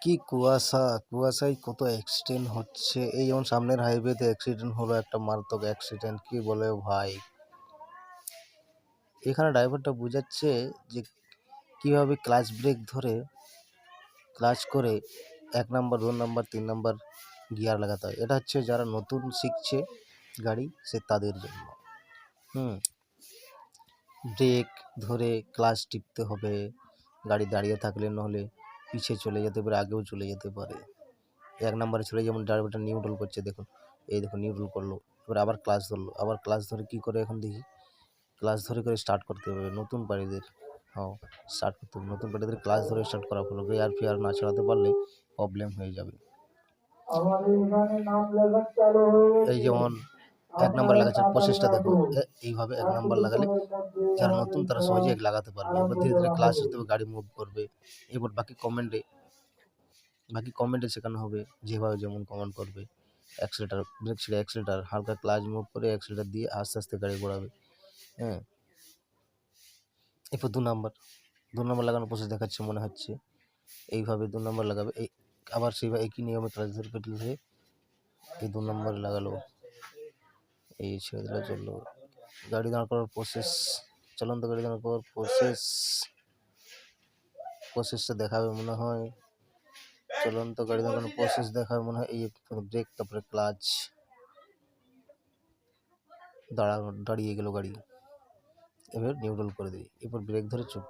কি কুয়াশা, কুয়াশায় কত অ্যাক্সিডেন্ট হচ্ছে। এই যেমন সামনের হাইওয়েতে অ্যাক্সিডেন্ট হলো, একটা মারাত্মক অ্যাক্সিডেন্ট, কি বলে ভাই। এখানে ড্রাইভারটা বুঝাচ্ছে যে কিভাবে ক্লাচ ব্রেক ধরে ক্লাচ করে 1 নাম্বার 2 নাম্বার 3 নাম্বার গিয়ার লাগাতে হয়। এটা হচ্ছে যারা নতুন শিখছে গাড়ি তাদের জন্য। ব্রেক ধরে ক্লাচ টিপতে হবে, গাড়ি দাঁড়িয়ে থাকলে নহলে পিছে চলে যেতে পারে, আগেও চলে যেতে পারে। 1 নাম্বারে ছেড়ে যেমন ড্রাইভারটা নিউট্রাল করছে, দেখুন এই দেখুন নিউট্রাল করলো, এবার আবার ক্লাচ ধরলো, আবার ক্লাচ ধরে কি করে এখন দেখি, ক্লাচ ধরে করে স্টার্ট করতে হবে নতুন পাড়িদের। স্টার্ট করতে হবে নতুন পাড়িদের, ক্লাচ ধরে স্টার্ট করা হলো। গিয়ার ফিয়ার না ছাড়াতে পারলে প্রবলেম হয়ে যাবে। এই যেমন 1 নাম্বার লাগাচ্ছে, প্রসেসটা দেখো। এইভাবে 1 নাম্বার লাগালে যারা নতুন তারা সহজে লাগাতে পারবে। এবার ধীরে ধীরে ক্লাচ দিতে হবে, গাড়ি মুভ করবে। এবার বাকি কমেন্টে শেখানো হবে, যেভাবে যেমন কমান্ড করবে। অ্যাক্সিলেটার, ব্রেক ছেড়ে অ্যাক্সিলেটার, হালকা ক্লাচ মুভ করে অ্যাক্সিলেটার দিয়ে আস্তে আস্তে গাড়ি ঘোরাবে। এরপর 2 নাম্বার লাগানোর প্রসেস দেখাচ্ছে মনে হচ্ছে। এইভাবে 2 নাম্বার লাগাবে, এই আবার সেইভাবে একই নিয়মে ক্লাচ ধরে পেডেল ধরে এই 2 নাম্বার লাগালো, এই ছেড়ে দিলে চললো। গাড়ি দাঁড় করার প্রসেস, চলন্ত গাড়ি দাঁড় করার প্রসেসটা দেখাবে মনে হয়। চলন্ত গাড়ি দাঁড় করানোর প্রসেস দেখাবে মনে হয়। এই ব্রেক, তারপরে ক্লাচ, দাঁড়িয়ে গেল গাড়ি, এবার নিউট্রাল করে দিই, এরপর ব্রেক ধরে চুপ